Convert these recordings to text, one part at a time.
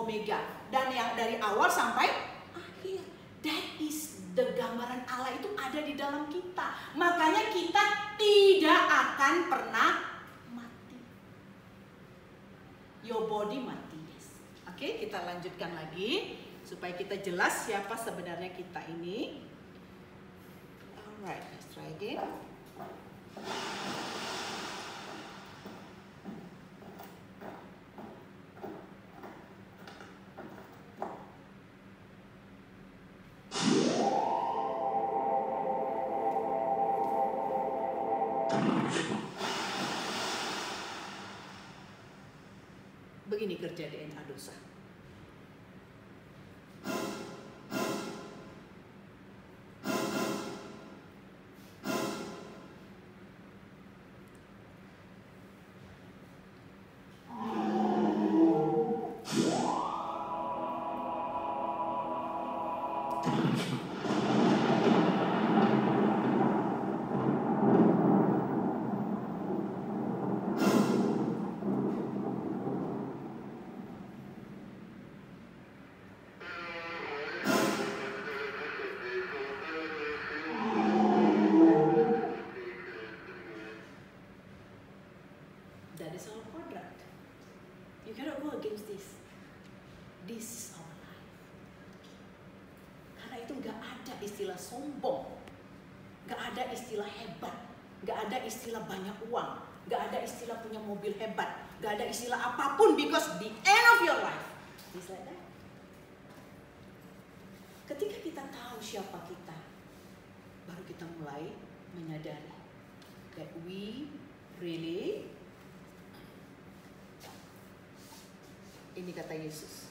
Omega. Dan yang dari awal sampai akhir. That is the gambaran Allah itu ada di dalam kita. Makanya kita tidak akan pernah mati. Your body mati. Yes. Oke, kita lanjutkan lagi supaya kita jelas siapa sebenarnya kita ini. Alright, let's try again. Begini kerja DNA dosa. That is our quadrant. You cannot go against this. This is our life. Karena itu nggak ada istilah sombong, nggak ada istilah hebat, nggak ada istilah banyak uang, nggak ada istilah punya mobil hebat, nggak ada istilah apapun, because the end of your life is like that. Ketika kita tahu siapa kita, baru kita mulai menyadari that we really, ini kata Yesus,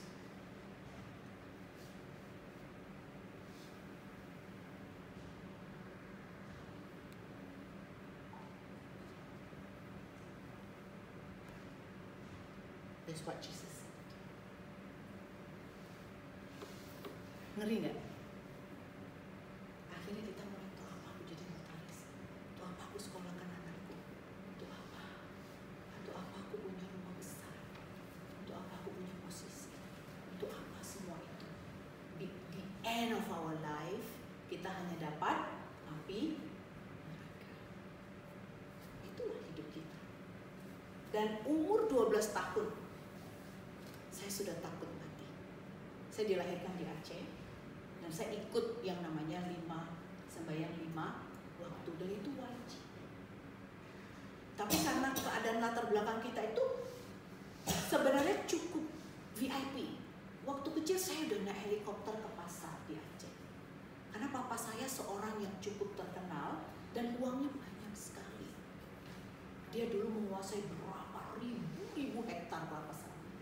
that's what Jesus said. Ngeri nggak? Akhirnya kita mulai, untuk apa aku jadi notaris? Untuk apa aku sekolahkan anakku? Untuk apa? Untuk apa aku punya rumah besar? Untuk apa aku punya posisi? Untuk apa semua itu? The end of our life, kita hanya dapat api neraka. Itulah hidup kita. Dan umur 12 tahun, saya sudah takut mati. Saya dilahirkan di Aceh, dan saya ikut yang namanya 5 sembahyang 5 waktu, dan itu wajib. Tapi karena keadaan latar belakang kita itu sebenarnya cukup VIP. Waktu kecil saya udah naik helikopter ke pasar di Aceh. Karena papa saya seorang yang cukup terkenal dan uangnya banyak sekali. Dia dulu menguasai berapa ribu hektar kelapa sawit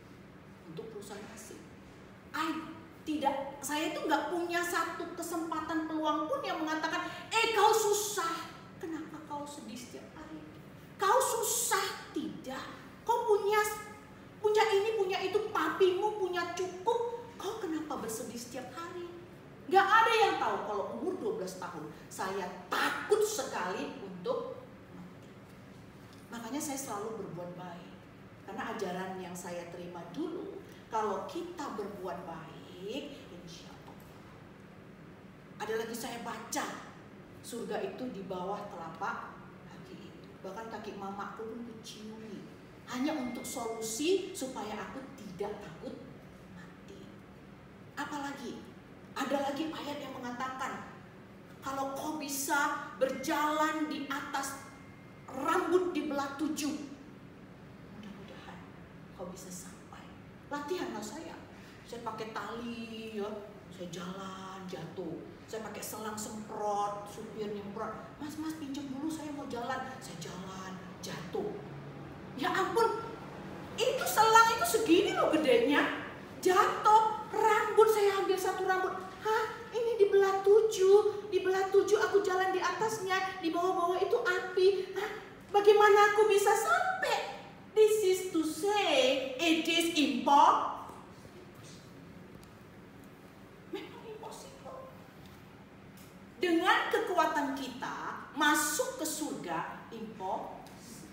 untuk perusahaan asing. Saya itu nggak punya satu kesempatan peluang pun yang mengatakan, kau susah, kenapa kau sedih setiap hari? Kau susah, tidak. Kau punya ini, punya itu, papimu punya cukup, kau kenapa bersedih setiap hari? Nggak ada yang tahu kalau umur 12 tahun saya takut sekali untuk mati. Makanya saya selalu berbuat baik. Karena ajaran yang saya terima dulu, kalau kita berbuat baik, insya Allah. Ada lagi saya baca, surga itu di bawah telapak kaki itu. Bahkan kaki mamaku pun keciumi. Hanya untuk solusi supaya aku tidak takut mati. Apalagi, ada lagi ayat yang mengatakan, kalau kau bisa berjalan di atas rambut dibelah 7, mudah-mudahan kau bisa sampai. Latihanlah saya pakai tali ya, saya jalan jatuh, saya pakai selang semprot, supir nyemprot, mas pinjam dulu saya mau jalan, saya jalan jatuh. Ya ampun, itu selang itu segini loh gedenya, jatuh, rambut saya ambil satu rambut, ini dibelah 7, aku jalan di atasnya, di bawah-bawah itu api, bagaimana aku bisa sampai? This is to say, it is impossible. Memang impossible. Dengan kekuatan kita masuk ke surga, impossible.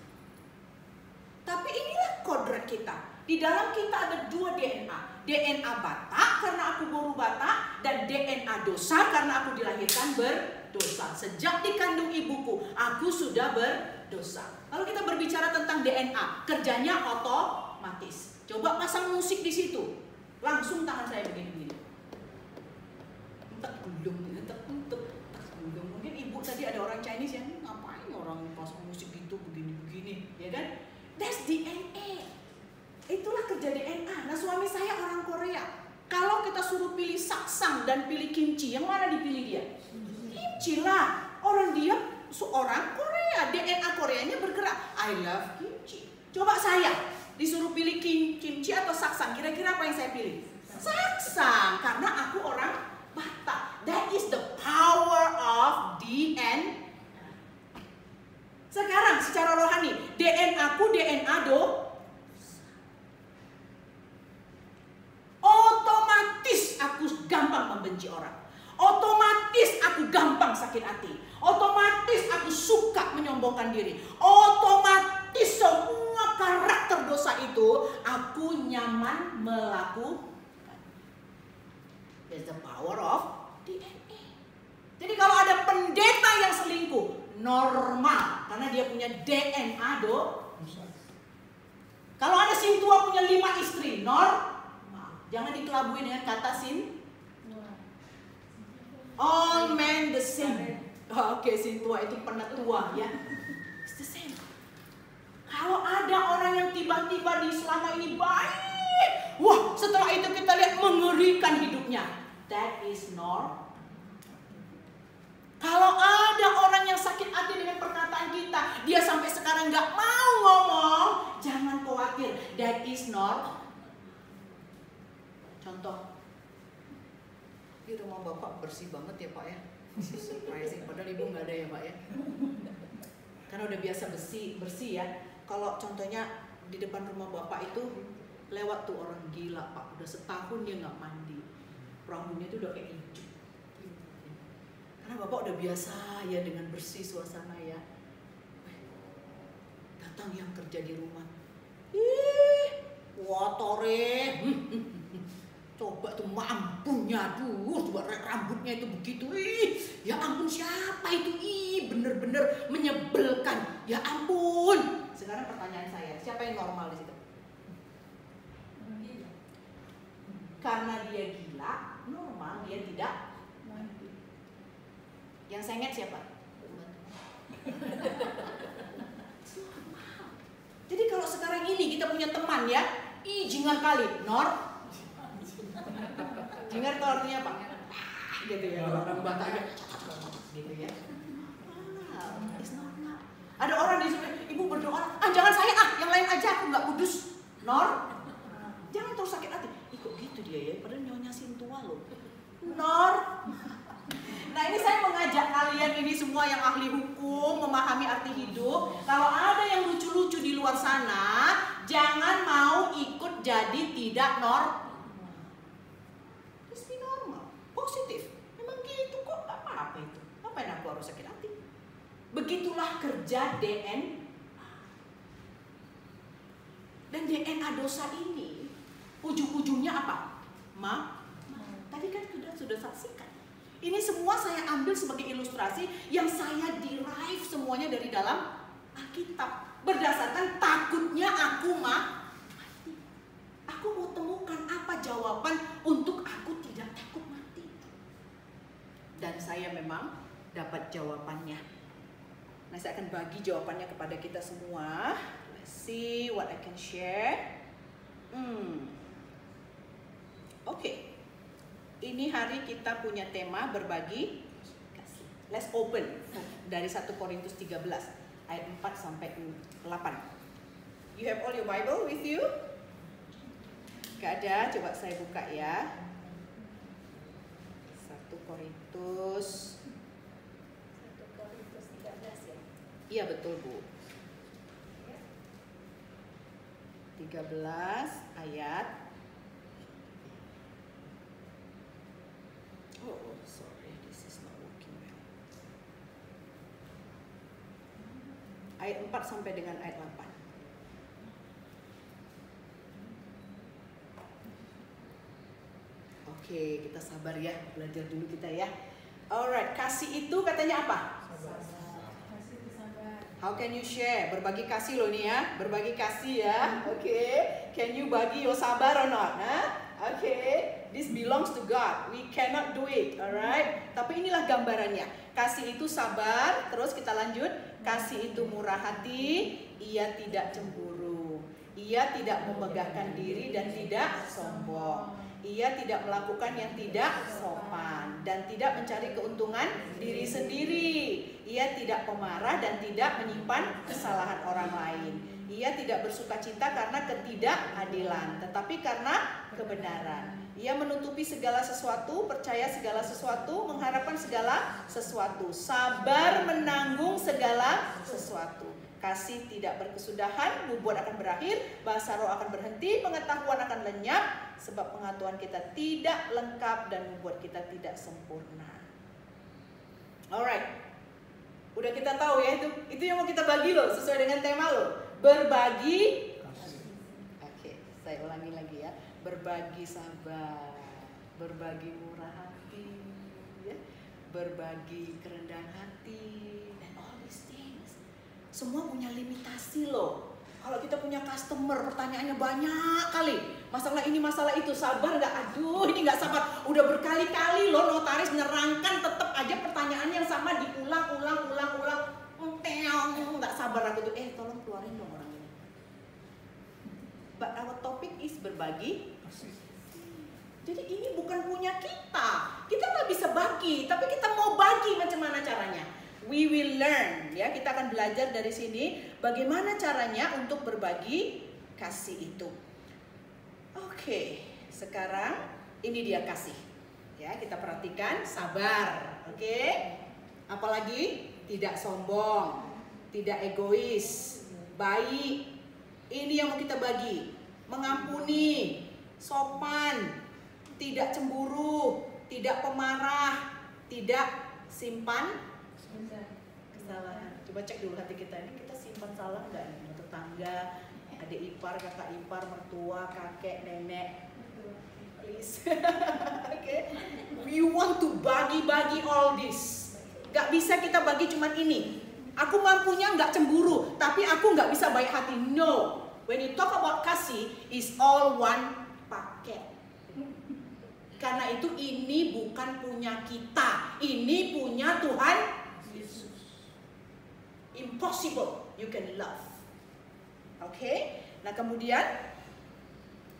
Tapi inilah kodrat kita. Di dalam kita ada 2 DNA. DNA Batak karena aku guru Batak, dan DNA dosa karena aku dilahirkan berdosa. Sejak dikandung ibuku, aku sudah berdosa. Kalau kita berbicara tentang DNA, kerjanya otomatis. Coba pasang musik di situ, langsung tangan saya begini-begini. Entek gulung, entek. Mungkin ibu tadi ada orang Chinese yang ngapain orang pasang musik gitu begini-begini, ya kan? That's DNA. Itulah kerja DNA. Nah, suami saya orang Korea. Kalau kita suruh pilih saksang dan pilih kimchi, yang mana dipilih dia? Kimchi lah. Orang dia seorang Korea, DNA Koreanya bergerak. I love kimchi. Coba saya disuruh pilih kimchi atau saksang, kira-kira apa yang saya pilih? Saksang, karena aku orang Batak. That is the power of DNA. Sekarang secara rohani, DNA aku DNA otomatis aku gampang membenci orang. Otomatis aku gampang sakit hati. Otomatis aku suka menyombongkan diri. Otomatis semua karakter dosa itu aku nyaman melakukan. That's the power of DNA. Jadi kalau ada pendeta yang selingkuh, normal, karena dia punya DNA dosa. Kalau ada sintua punya 5 istri, normal. Jangan dikelabui dengan kata sin. All men the same. Oke, sintua itu penetua ya. It's the same. Kalau ada orang yang tiba-tiba di selama ini baik, wah, setelah itu kita lihat mengerikan hidupnya. That is normal. Kalau ada orang yang sakit hati dengan perkataan kita, dia sampai sekarang nggak mau ngomong, jangan khawatir. That is normal. Contoh, di rumah bapak bersih banget ya pak ya. Surprising, padahal ibu nggak ada ya pak ya. Karena udah biasa bersih ya. Kalau contohnya di depan rumah bapak itu lewat tuh orang gila pak, udah setahun dia nggak mandi, rambutnya tuh udah kayak hijau. Karena bapak udah biasa ya dengan bersih suasana ya. Datang yang kerja di rumah, kotore. Coba tuh mampunya, coba rambutnya itu begitu, ya ampun siapa itu, bener-bener menyebelkan, ya ampun. Sekarang pertanyaan saya, siapa yang normal di situ? Karena dia gila, normal dia tidak. Yang sengit siapa? Jadi kalau sekarang ini kita punya teman ya, jingar kali, jingar itu artinya apa? Gitu ya, orang Bataknya gitu ya. It's normal. Ada orang di sini, ibu berdoa, jangan saya yang lain aja, aku nggak kudus. Jangan terus sakit hati. Kok gitu dia ya, padahal nyonya sintua loh. Nah ini saya mengajak kalian ini semua yang ahli hukum, memahami arti hidup. Kalau ada yang lucu-lucu di luar sana, jangan mau ikut jadi tidak normal. Positif, memang gitu kok, apa-apa itu. Apa yang aku harus sakit hati? Begitulah kerja DNA. Dan DNA dosa ini ujung-ujungnya apa? Tadi kan sudah saksikan. Ini semua saya ambil sebagai ilustrasi yang saya derive semuanya dari dalam Alkitab. Berdasarkan takutnya aku mati. Aku mau temukan apa jawaban untuk aku tidak takut mati. Dan saya memang dapat jawabannya. Nah, saya akan bagi jawabannya kepada kita semua. Let's see what I can share. Oke. Ini hari kita punya tema berbagi kasih. Let's open dari 1 Korintus 13 ayat 4 sampai 8. You have all your Bible with you? Gak ada, coba saya buka ya. 1 Korintus 13 ya? Iya betul Bu. 13 ayat. Oh sorry, this is not working well. Ayat 4 sampai dengan ayat 8. Oke, kita sabar ya, belajar dulu kita ya. Alright, kasih itu katanya apa? Kasih itu sabar. How can you share? Berbagi kasih loh nih ya, berbagi kasih ya. Oke, can you bagi your sabar or not? Oke, this belongs to God. We cannot do it, alright? Tapi inilah gambarannya. Kasih itu sabar, terus kita lanjut. Kasih itu murah hati, ia tidak cemburu. Ia tidak memegahkan diri dan tidak sombong. Ia tidak melakukan yang tidak sopan dan tidak mencari keuntungan diri sendiri. Ia tidak pemarah dan tidak menyimpan kesalahan orang lain. Ia tidak bersukacita karena ketidakadilan, tetapi karena kebenaran. Ia menutupi segala sesuatu, percaya segala sesuatu, mengharapkan segala sesuatu, sabar menanggung segala sesuatu. Kasih tidak berkesudahan, nubuat akan berakhir, bahasa roh akan berhenti, pengetahuan akan lenyap, sebab pengetahuan kita tidak lengkap dan membuat kita tidak sempurna. Alright, udah kita tahu ya, itu yang mau kita bagi loh, sesuai dengan tema loh. Berbagi kasih. Oke, saya ulangi lagi ya. Berbagi sabar, berbagi murah hati, ya. Berbagi kerendahan hati, dan all these things. Semua punya limitasi loh. Kalau kita punya customer, pertanyaannya banyak kali. Masalah ini, masalah itu, sabar nggak? Aduh, ini nggak sabar. Udah berkali-kali loh notaris nerangkan, tetap aja pertanyaan yang sama diulang. Nggak sabar aku tuh. Tolong keluarin dong orang ini. But our topic is berbagi. Jadi ini bukan punya kita. Kita nggak bisa bagi, tapi kita mau bagi macam mana caranya. We will learn, ya, kita akan belajar dari sini bagaimana caranya untuk berbagi kasih itu. Oke, sekarang ini dia kasih. Ya, kita perhatikan sabar, oke? Apalagi tidak sombong, tidak egois, baik. Ini yang mau kita bagi. Mengampuni, sopan, tidak cemburu, tidak pemarah, tidak simpan kesalahan. Coba cek dulu hati kita ini, kita simpan salah nggak nih? Tetangga, adik ipar, kakak ipar, mertua, kakek, nenek. Please. Okay. We want to bagi all this. Gak bisa kita bagi cuma ini. Aku mampunya nggak cemburu, tapi aku nggak bisa baik hati. No. When you talk about kasih, is all one paket. Karena itu ini bukan punya kita, ini punya Tuhan Yesus. Impossible you can love. Oke? Nah, kemudian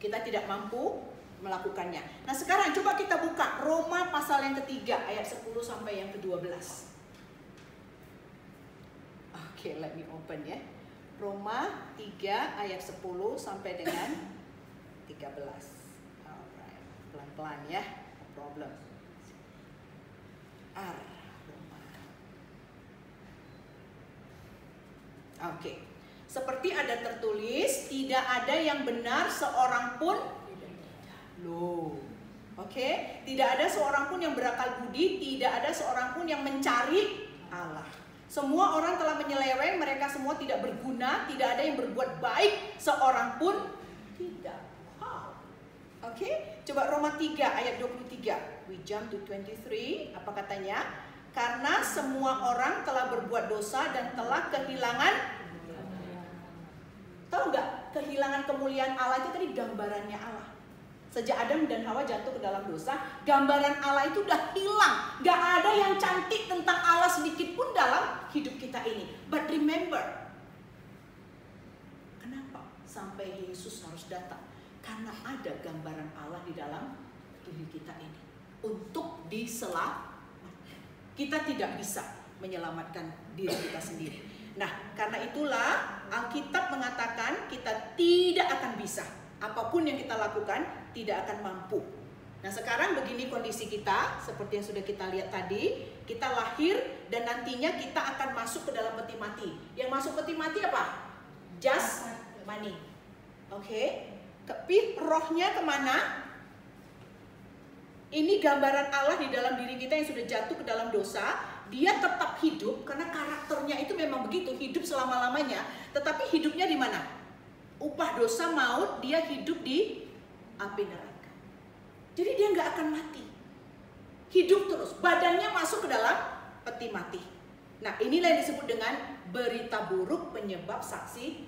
kita tidak mampu melakukannya. Nah, sekarang coba kita buka Roma pasal yang ketiga ayat 10 sampai yang ke-12. Oke, let me open ya. Roma 3 ayat 10 sampai dengan 13. Pelan-pelan ya, no problem. Roma. Oke. Seperti ada tertulis, tidak ada yang benar seorang pun. Loh. Oke, tidak ada seorang pun yang berakal budi, tidak ada seorang pun yang mencari Allah. Semua orang telah menyeleweng, mereka semua tidak berguna, tidak ada yang berbuat baik, seorang pun tidak. Oke, coba Roma 3 ayat 23. We jump to 23. Apa katanya? Karena semua orang telah berbuat dosa dan telah kehilangan. Tahu nggak? Kehilangan kemuliaan Allah itu tadi gambarannya Allah. Sejak Adam dan Hawa jatuh ke dalam dosa, gambaran Allah itu udah hilang. Gak ada yang cantik tentang Allah sedikit pun dalam hidup kita ini. But remember, kenapa sampai Yesus harus datang? Karena ada gambaran Allah di dalam diri kita ini untuk diselamatkan. Kita tidak bisa menyelamatkan diri kita sendiri. Nah, karena itulah Alkitab mengatakan kita tidak akan bisa. Apapun yang kita lakukan tidak akan mampu. Nah, sekarang begini kondisi kita, seperti yang sudah kita lihat tadi. Kita lahir dan nantinya kita akan masuk ke dalam peti mati. Yang masuk peti mati apa? Just money. Oke. Tapi rohnya kemana? Ini gambaran Allah di dalam diri kita yang sudah jatuh ke dalam dosa. Dia tetap hidup karena karakternya itu memang begitu, hidup selama-lamanya. Tetapi hidupnya di mana? Upah dosa maut, dia hidup di api neraka. Jadi dia nggak akan mati. Hidup terus. Badannya masuk ke dalam peti mati. Nah, inilah yang disebut dengan berita buruk penyebab saksi.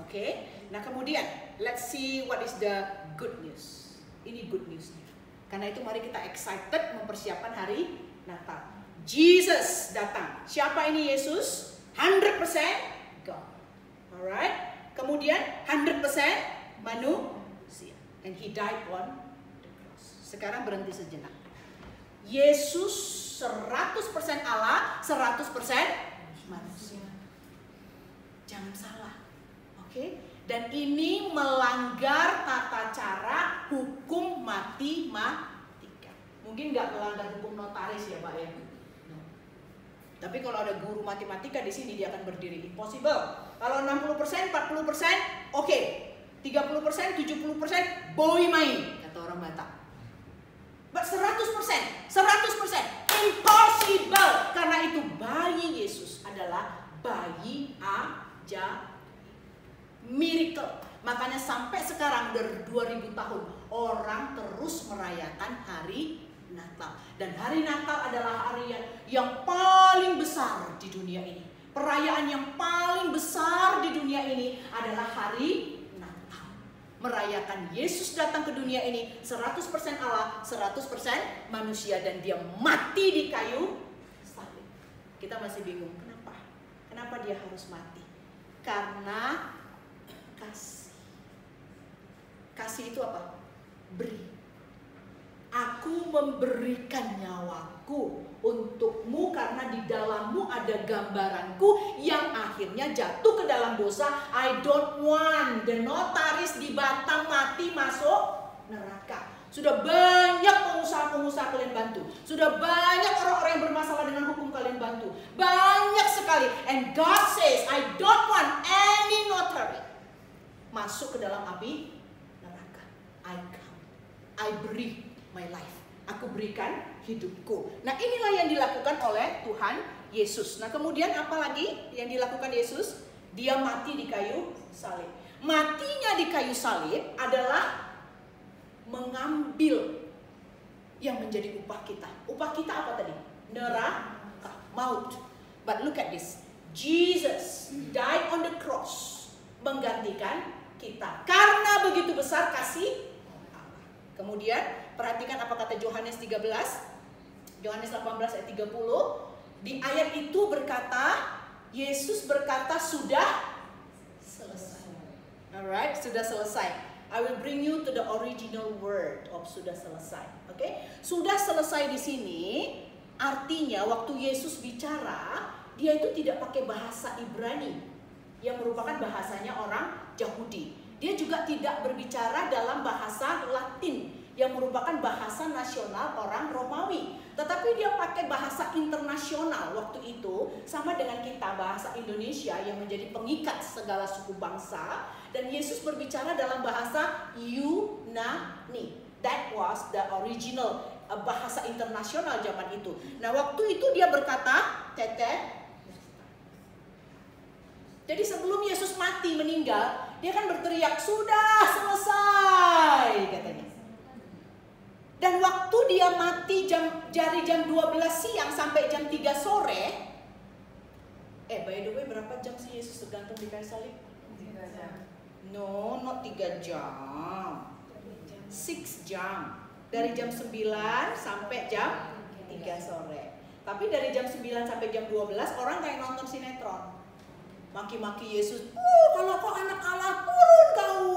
Oke. Nah, kemudian let's see what is the good news. Ini good newsnya. Karena itu mari kita excited mempersiapkan hari Natal. Jesus datang. Siapa ini Yesus? 100% God. Alright. Kemudian 100% manusia. And he died on the cross. Sekarang berhenti sejenak. Yesus 100% Allah, 100% manusia. Jangan salah. Oke? Dan ini melanggar tata cara hukum matematika. Mungkin nggak melanggar hukum notaris ya Pak ya. Tapi kalau ada guru matematika di sini dia akan berdiri. Impossible. Kalau 60%, 40%, oke. 30%, 70%, boy main, kata orang Batak. But 100%, 100%, impossible. Karena itu bayi Yesus adalah bayi ajaib. Miracle. Makanya sampai sekarang udah 2000 tahun orang terus merayakan hari Natal. Dan hari Natal adalah hari yang paling besar di dunia ini. Perayaan yang paling besar di dunia ini adalah hari Natal. Merayakan Yesus datang ke dunia ini 100% Allah, 100% manusia. Dan dia mati di kayu salib. Kita masih bingung, kenapa? Kenapa dia harus mati? Karena kasih. Kasih itu apa? Beri. Aku memberikan nyawaku untukmu karena di dalammu ada gambaranku yang akhirnya jatuh ke dalam dosa. I don't want the notaris di Batam mati masuk neraka. Sudah banyak pengusaha-pengusaha kalian bantu. Sudah banyak orang-orang yang bermasalah dengan hukum kalian bantu. Banyak sekali. And God says, I don't want any notary masuk ke dalam api neraka. I beri my life. Aku berikan hidupku. Nah, inilah yang dilakukan oleh Tuhan Yesus. Nah, kemudian apa lagi yang dilakukan Yesus? Dia mati di kayu salib. Matinya di kayu salib adalah mengambil yang menjadi upah kita. Upah kita apa tadi? Neraka, maut. But look at this. Jesus died on the cross menggantikan kita. Karena begitu besar kasih Allah. Kemudian perhatikan apa kata Yohanes 13. Yohanes 18 ayat 30. Di ayat itu berkata, Yesus berkata sudah selesai. Alright, sudah selesai. I will bring you to the original word of sudah selesai. Oke? Sudah selesai di sini artinya waktu Yesus bicara, dia itu tidak pakai bahasa Ibrani yang merupakan bahasanya orang Yahudi. Dia juga tidak berbicara dalam bahasa Latin yang merupakan bahasa nasional orang Romawi. Tetapi dia pakai bahasa internasional waktu itu, sama dengan kita bahasa Indonesia yang menjadi pengikat segala suku bangsa. Dan Yesus berbicara dalam bahasa Yunani. That was the original bahasa internasional zaman itu. Nah, waktu itu dia berkata, Tete. Jadi sebelum Yesus mati meninggal, dia kan berteriak, sudah selesai, katanya. Dan waktu dia mati dari jam 12 siang sampai jam 3 sore. By the way, berapa jam sih Yesus tergantung di kayu salib? 3 jam. No, not 3 jam. 6 jam. Dari jam 9 sampai jam 3 sore. Tapi dari jam 9 sampai jam 12 orang kayak nonton sinetron. Maki-maki Yesus. Kalau kau anak Allah, turun kau.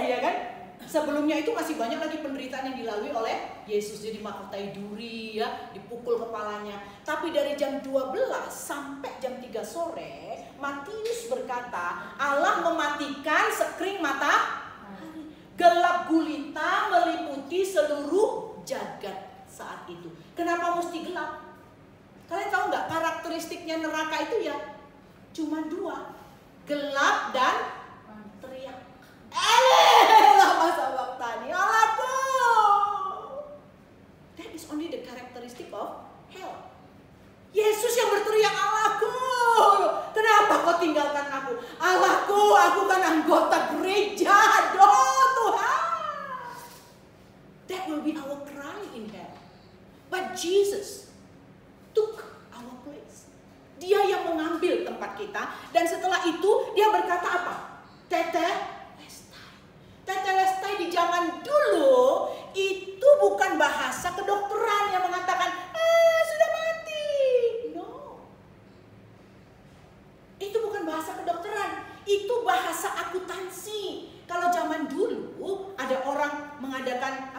Ya kan? Sebelumnya itu masih banyak lagi penderitaan yang dilalui oleh Yesus. Dia dimakatai duri, ya, dipukul kepalanya. Tapi dari jam 12 sampai jam 3 sore, Matius berkata, Allah mematikan sekering matahari. Gelap gulita meliputi seluruh jagat saat itu. Kenapa mesti gelap? Kalian tahu nggak karakteristiknya neraka itu ya? Cuma 2, gelap dan teriak. Masa waktani, Allahku. That is only the characteristic of hell. Yesus yang berteriak, Allahku, kenapa kau tinggalkan aku? Allahku, aku kan anggota gereja. Aduh Tuhan. Jesus took our place. Dia yang mengambil tempat kita. Dan setelah itu dia berkata apa? Tetelestai. Tetelestai di zaman dulu itu bukan bahasa kedokteran yang mengatakan sudah mati. No. Itu bukan bahasa kedokteran. Itu bahasa akuntansi. Kalau zaman dulu ada orang mengadakan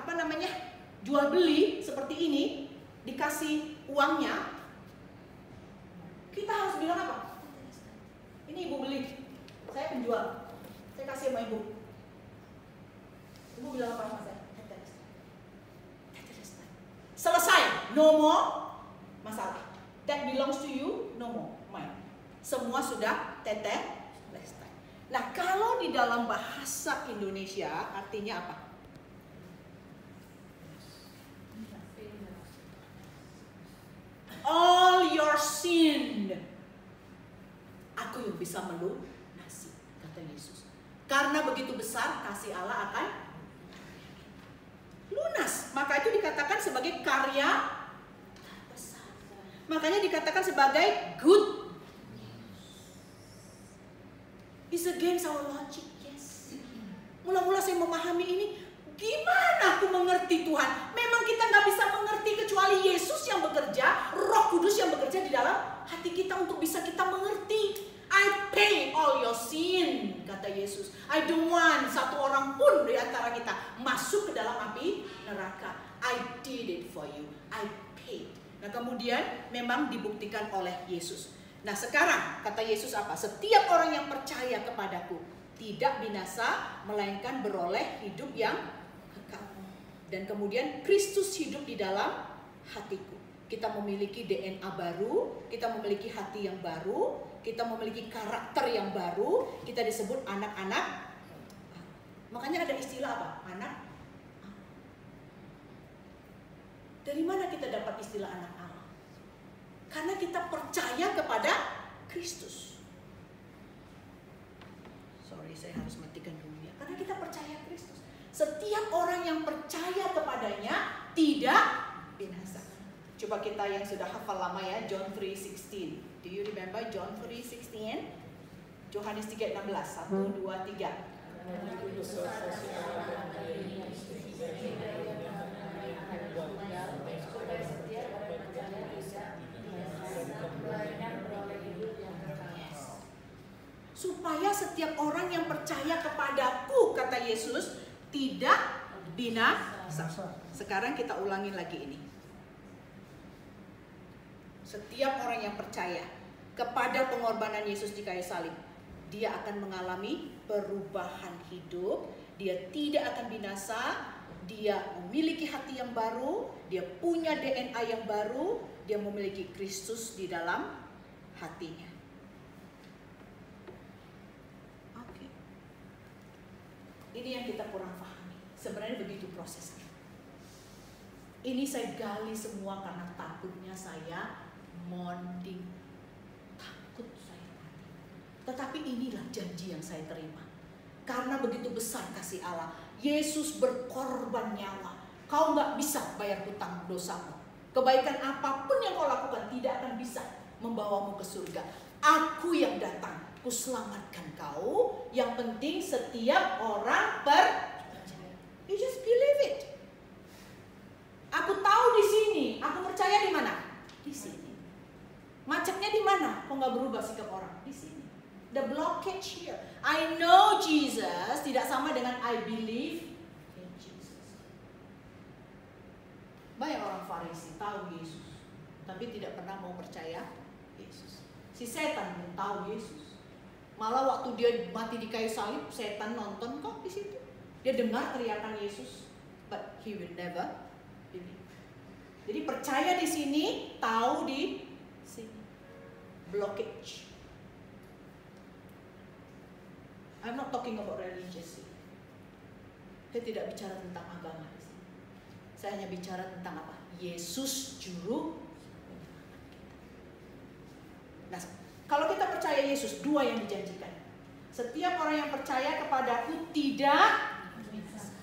jual beli seperti ini, dikasih uangnya, kita harus bilang apa? Ini ibu beli, saya penjual, saya kasih sama ibu. Ibu bilang apa sama saya? Selesai, no more masalah. That belongs to you, no more mine. Semua sudah tetelestai. Nah, kalau di dalam bahasa Indonesia artinya apa? All your sin, aku yang bisa melunasi, kata Yesus. Karena begitu besar kasih Allah akan lunas. Maka itu dikatakan sebagai karya besar. Makanya dikatakan sebagai good. It's against our logic, yes. Mula-mula saya memahami ini, gimana aku mengerti Tuhan? Memang kita nggak bisa mengerti kecuali Yesus yang bekerja, Roh Kudus yang bekerja di dalam hati kita untuk bisa kita mengerti. I pay all your sin, kata Yesus. I don't want satu orang pun di antara kita masuk ke dalam api neraka. I did it for you. I paid. Nah, kemudian memang dibuktikan oleh Yesus. Nah, sekarang kata Yesus apa? Setiap orang yang percaya kepadaku tidak binasa, melainkan beroleh hidup yang kekal. Dan kemudian Kristus hidup di dalam hatiku. Kita memiliki DNA baru, kita memiliki hati yang baru, kita memiliki karakter yang baru, kita disebut anak-anak. Makanya ada istilah apa? Anak. Dari mana kita dapat istilah anak Allah? Karena kita percaya kepada Kristus. Sorry, saya harus matikan dulu ya. Karena kita percaya Kristus. Setiap orang yang percaya kepadanya tidak binasa. Coba kita yang sudah hafal lama ya, John 3:16. Do you remember John 3:16? Yohanes 3:16. 1, 2, 3. Supaya setiap orang yang percaya kepadaku, kata Yesus, tidak binasa. Sekarang kita ulangi lagi ini. Setiap orang yang percaya kepada pengorbanan Yesus di kayu salib, dia akan mengalami perubahan hidup. Dia tidak akan binasa. Dia memiliki hati yang baru. Dia punya DNA yang baru. Dia memiliki Kristus di dalam hatinya. Ini yang kita kurang pahami. Sebenarnya begitu prosesnya. Ini saya gali semua karena takutnya saya monding. Takut saya mati. Tetapi inilah janji yang saya terima. Karena begitu besar kasih Allah. Yesus berkorban nyawa. Kau nggak bisa bayar hutang dosamu. Kebaikan apapun yang kau lakukan tidak akan bisa membawamu ke surga. Aku yang datang. Ku selamatkan kau. Yang penting setiap orang percaya. You just believe it. Aku tahu di sini. Aku percaya di mana? Di sini. Macetnya di mana? Kok nggak berubah sikap orang? Di sini. The blockage here. I know Jesus tidak sama dengan I believe in Jesus. Banyak orang Farisi tahu Yesus, tapi tidak pernah mau percaya Yesus. Si setan pun tahu Yesus. Malah waktu dia mati di kayu salib, setan nonton kok di situ. Dia dengar teriakan Yesus, but he will never believe. Jadi percaya di sini, tahu di sini. Blockage. I'm not talking about religious. Saya tidak bicara tentang agama di sini. Saya hanya bicara tentang apa? Yesus juru. Nah, kalau kita percaya Yesus, dua yang dijanjikan. Setiap orang yang percaya kepadaku tidak binasa,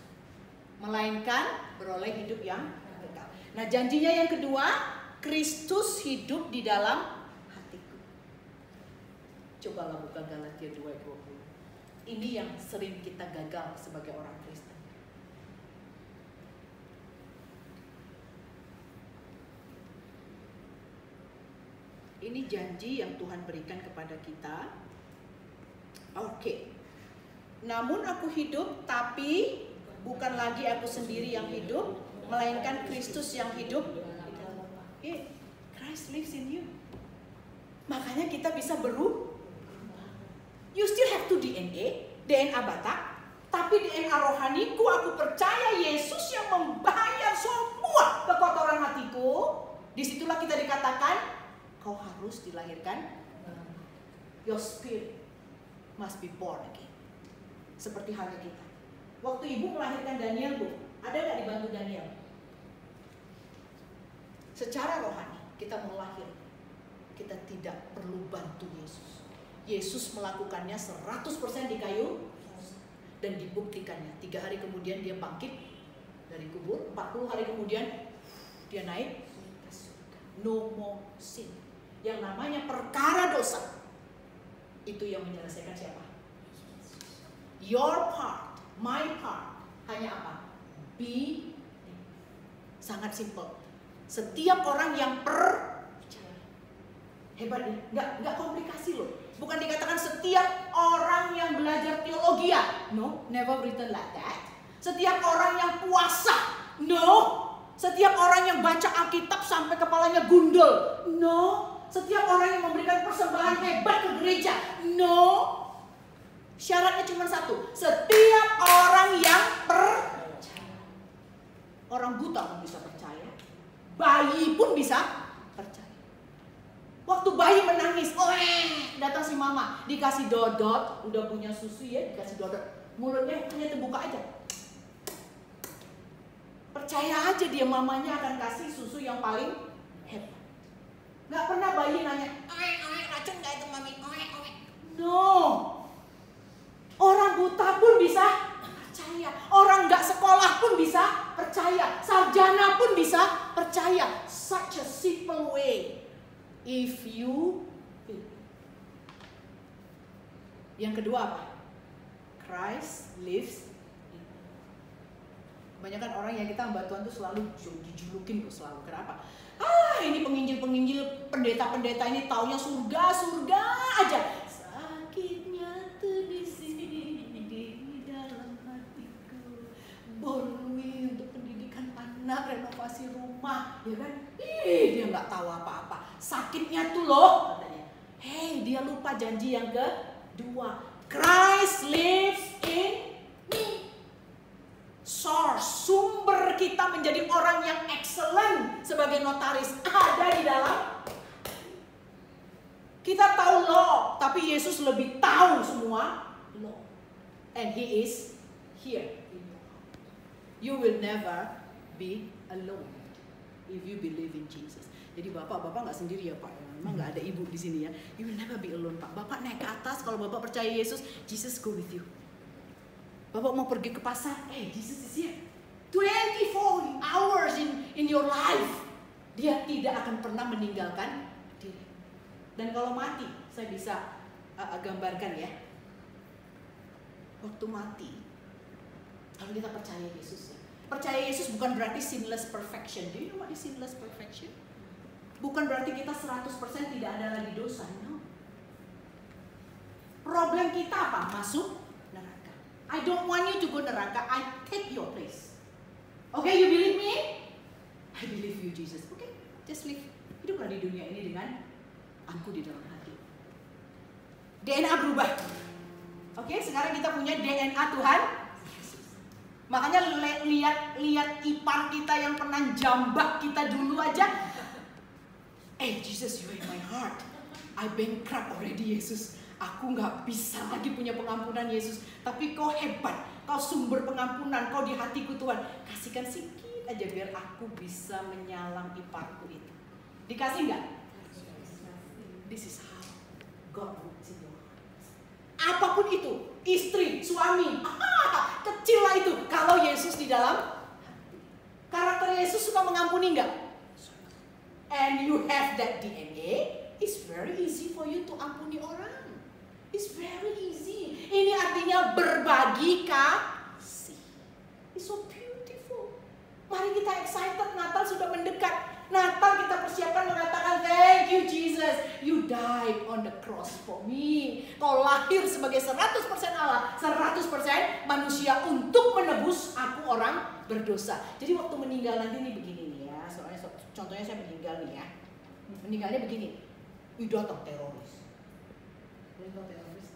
melainkan beroleh hidup yang kekal. Nah, janjinya yang kedua, Kristus hidup di dalam hatiku. Cobalah buka Galatia 2:20. Ini yang sering kita gagal sebagai orang Kristen. Ini janji yang Tuhan berikan kepada kita. Oke. Namun aku hidup, tapi bukan lagi aku sendiri yang hidup, melainkan Kristus yang hidup. Christ lives in you. Makanya kita bisa berubah. You still have to DNA Batak, tapi DNA rohaniku, aku percaya Yesus yang membayar semua kekotoran hatiku. Disitulah kita dikatakan, kau harus dilahirkan. Your spirit must be born again. Seperti halnya kita. Waktu ibu melahirkan Daniel, Bu, ada nggak dibantu Daniel? Secara rohani kita mau lahir, kita tidak perlu bantu Yesus. Yesus melakukannya 100% di kayu dan dibuktikannya. 3 hari kemudian dia bangkit dari kubur, 40 hari kemudian dia naik ke surga. No more sin. Yang namanya perkara dosa itu yang menyelesaikan siapa? Your part, my part, hanya apa? Be. Sangat simple. Setiap orang yang percaya, hebat nih, nggak komplikasi loh. Bukan dikatakan setiap orang yang belajar teologi ya, no, never written like that. Setiap orang yang puasa, no. Setiap orang yang baca Alkitab sampai kepalanya gundul, no. Setiap orang yang memberikan persembahan hebat ke gereja, no. Syaratnya cuma satu, setiap orang yang percaya. Orang buta pun bisa percaya, bayi pun bisa percaya. Waktu bayi menangis, datang si mama, dikasih dodot, udah punya susu ya, dikasih dodot, mulutnya hanya terbuka aja. Percaya aja dia, mamanya akan kasih susu yang paling hebat. Gak pernah bayi nanya, racun gak itu mami? No. Orang buta pun bisa percaya. Orang gak sekolah pun bisa percaya. Sarjana pun bisa percaya. Such a simple way. If you will. Yang kedua apa? Christ lives. Kebanyakan orang yang kita hamba Tuhan tuh selalu dijulukin tuh selalu. Kenapa? Ini penginjil-penginjil, pendeta-pendeta ini taunya surga aja. Sakitnya tuh di sini di dalam hatiku. Borui untuk pendidikan anak, renovasi rumah, ya kan? Dia nggak tahu apa-apa. Sakitnya tuh loh, katanya. Dia lupa janji yang kedua. Christ lives in me. Source, sumber kita menjadi orang yang excellent sebagai notaris ada di dalam. Kita tahu law, tapi Yesus lebih tahu semua law. And He is here. You will never be alone if you believe in Jesus. Jadi bapak nggak sendiri ya Pak. Memang nggak ada ibu di sini ya. You will never be alone Pak. Bapak naik ke atas kalau bapak percaya Yesus, Jesus go with you. Bapak mau pergi ke pasar, Jesus is here. 24 hours in your life. Dia tidak akan pernah meninggalkan diri. Dan kalau mati, saya bisa gambarkan ya. Waktu mati, kalau kita percaya Yesus ya. Percaya Yesus bukan berarti sinless perfection. Do you know what is sinless perfection? Bukan berarti kita 100% tidak ada lagi dosa. No. Problem kita apa? Masuk neraka. I don't want you to go neraka. I take your place. Okay, you believe me? I believe you, Jesus. Okay, just live. Hiduplah di dunia ini dengan aku di dalam hati. DNA berubah. Oke, sekarang kita punya DNA Tuhan. Makanya lihat ipar kita yang pernah jambak kita dulu aja. Jesus, you in my heart. I bankrupt already, Yesus. Aku gak bisa lagi punya pengampunan, Yesus. Tapi kau hebat. Kau sumber pengampunan. Kau di hatiku, Tuhan. Kasihkan sedikit aja biar aku bisa menyalang iparku itu. Dikasih gak? This is how God works in your heart. Apapun itu, istri, suami, kecil lah itu. Kalau Yesus di dalam hati. Karakter Yesus suka mengampuni nggak? And you have that DNA, it's very easy for you to ampuni orang. It's very easy. Ini artinya berbagi kasih. It's so beautiful. Mari kita excited, Natal sudah mendekat. Natal kita persiapkan mengatakan, thank you Jesus, you died on the cross for me. Kau lahir sebagai 100% Allah, 100% manusia untuk menebus aku orang berdosa. Jadi waktu meninggal nanti nih begini nih ya, soalnya contohnya saya meninggal nih ya. Meninggalnya begini, datang teroris. Datang teroris.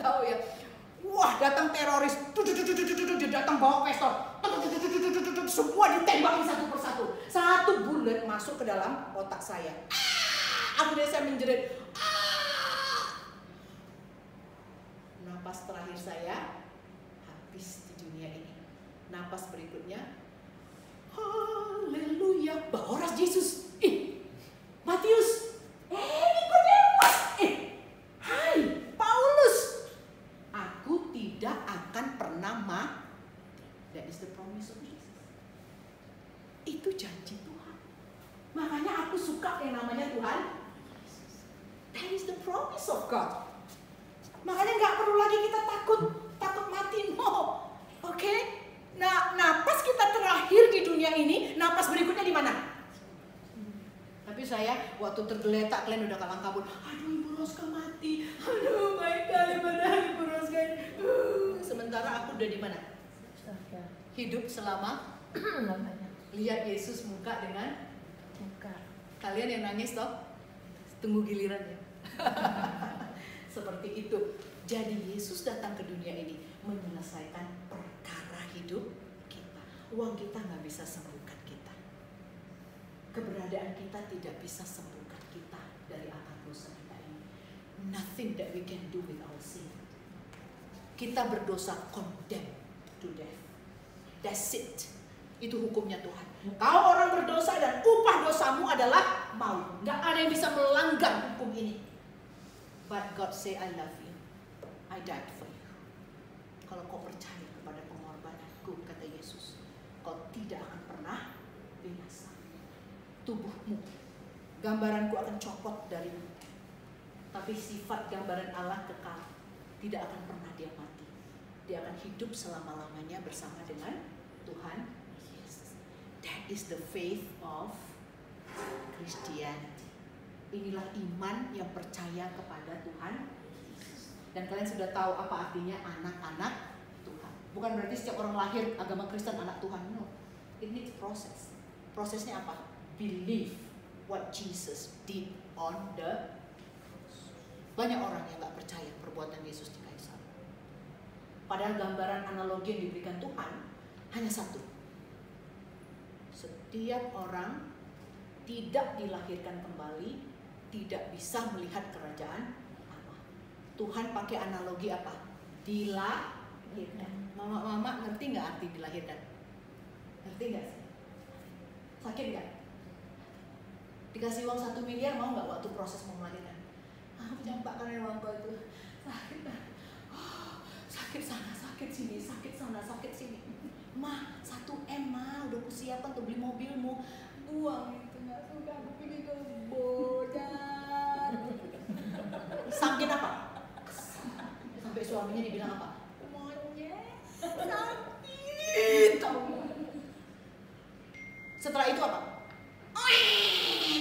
Tahu ya? Wah, datang teroris. Dia datang bawa pistol. Semua ditembakin satu persatu. Satu bullet masuk ke dalam otak saya. Akhirnya saya menjerit. Napas terakhir saya habis di dunia ini. Napas berikutnya, haleluya, Bahoras Yesus. Matius. Nikodemus. Hai, Paulus. Aku tidak akan pernah mati. That is the promise of Jesus. Itu janji Tuhan. Makanya aku suka yang namanya Tuhan. That is the promise of God. Makanya nggak perlu lagi kita takut mati, no. Oke? Nah, napas kita terakhir di dunia ini, napas berikutnya di mana? Tapi saya waktu tergeletak, kalian udah kalang kabut. Aduh, Ibu Roska mati. Aduh, my God, Ibu Roska. Sementara aku udah di mana? Hidup selama lamanya. Lihat Yesus muka dengan muka. Kalian yang nangis toh, tunggu giliran ya. Seperti itu. Jadi Yesus datang ke dunia ini menyelesaikan perkara hidup kita. Uang kita nggak bisa sembuhkan kita. Keberadaan kita tidak bisa sembuhkan kita dari akar dosa kita ini. Nothing that we can do with our sin. Kita berdosa, condemned to death. That's it. Itu hukumnya Tuhan. Kau orang berdosa dan upah dosamu adalah maut. Nggak ada yang bisa melanggar hukum ini. But God say, I love you. I died for you. Kalau kau percaya kepada pengorbananku, kata Yesus, kau tidak akan pernah binasa. Tubuhmu, gambaranku akan copot darimu. Tapi sifat gambaran Allah kekal. Tidak akan pernah dia mati. Dia akan hidup selama-lamanya bersama dengan Tuhan Yesus. That is the faith of Christianity. Inilah iman yang percaya kepada Tuhan Yesus. Dan kalian sudah tahu apa artinya anak-anak Tuhan. Bukan berarti setiap orang lahir agama Kristen anak Tuhan. No. It needs process. Prosesnya apa? Believe what Jesus did on the cross. Banyak orang yang gak percaya perbuatan Yesus di kayu salib. Padahal gambaran analogi yang diberikan Tuhan hanya satu. Setiap orang tidak dilahirkan kembali, tidak bisa melihat kerajaan Allah. Tuhan pakai analogi apa? Dilahirkan. Mama ngerti nggak arti dilahirkan? Ngerti nggak sih? Sakit nggak? Dikasih uang 1 miliar mau nggak waktu proses mau melahirkan? Campak karena uang kau itu sakit. Sakit sana, sakit sini, sakit sana, sakit sini. Ma, 1M ma, udah kusiapkan untuk beli mobilmu. Buang itu, nggak suka, aku pilih kebodan. Sakit apa? Sampai suaminya dibilang apa? Monyet, sakit. Setelah itu apa?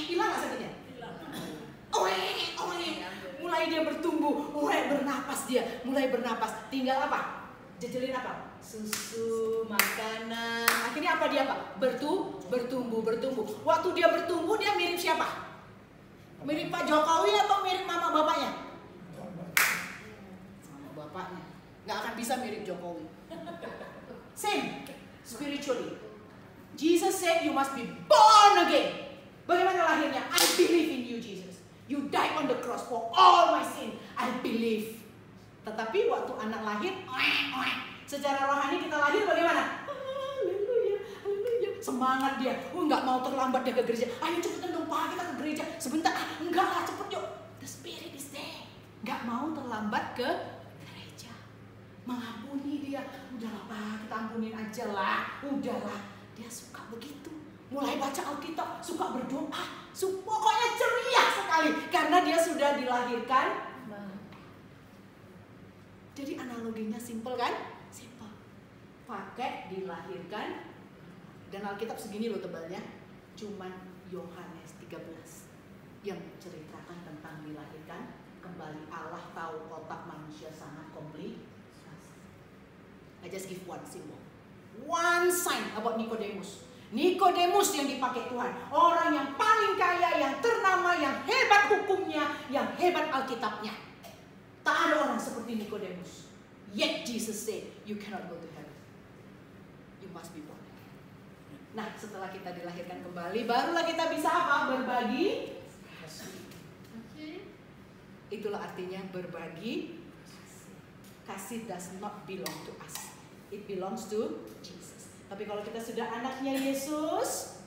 Hilang nggak sakitnya? Mulai dia bertumbuh, mulai bernapas dia, mulai bernapas. Tinggal apa? Jejelin apa? Susu, makanan. Akhirnya apa dia apa? Bertumbuh. Waktu dia bertumbuh dia mirip siapa? Mirip Pak Jokowi atau mirip mama bapaknya? Mama bapaknya. Nggak akan bisa mirip Jokowi. Same, spiritually. Jesus said you must be born again. Bagaimana lahirnya? I believe in you, Jesus. You died on the cross for all my sin. I believe. Tetapi waktu anak lahir, secara rohani kita lahir bagaimana? Haleluya, haleluya. Semangat dia. Nggak mau terlambat dia ke gereja. Ayo cepetan dong Pak, kita ke gereja. Sebentar. Enggak lah, cepet yuk. The Spirit is there. Nggak mau terlambat ke gereja. Mengampuni dia. Udahlah Pak, kita ampunin aja lah. Udahlah. Dia suka begitu. Mulai baca Alkitab, suka berdoa, pokoknya ceria sekali karena dia sudah dilahirkan. Jadi analoginya simple kan? Simple. Pakai dilahirkan. Dan Alkitab segini loh tebalnya. Cuman Yohanes 13 yang menceritakan tentang dilahirkan kembali. Allah tahu otak manusia sangat komplit. I just give one symbol, one sign about Nicodemus. Nikodemus yang dipakai Tuhan, orang yang paling kaya, yang ternama, yang hebat hukumnya, yang hebat Alkitabnya. Tak ada orang seperti Nikodemus. Yet Jesus said, you cannot go to heaven. You must be born again. Nah, setelah kita dilahirkan kembali, barulah kita bisa apa? Berbagi kasih. Itulah artinya berbagi kasih. Kasih does not belong to us. It belongs to Jesus. Tapi kalau kita sudah anaknya Yesus,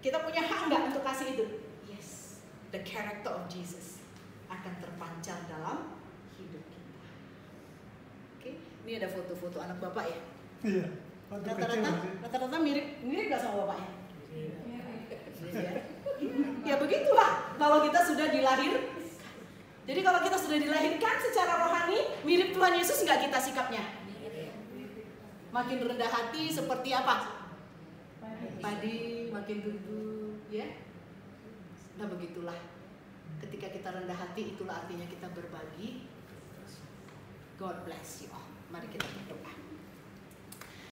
kita punya hak nggak untuk kasih itu? Yes. The character of Jesus akan terpancar dalam hidup kita. Oke, ini ada foto-foto anak bapak ya? Iya. Rata-rata mirip nggak sama bapaknya? Iya. Ya begitulah. Kalau kita sudah dilahirkan. Jadi kalau kita sudah dilahirkan secara rohani, mirip Tuhan Yesus nggak kita sikapnya? Makin rendah hati seperti apa? Padi makin duduk, ya. Nah begitulah. Ketika kita rendah hati, itulah artinya kita berbagi. God bless you all. Mari kita berdoa.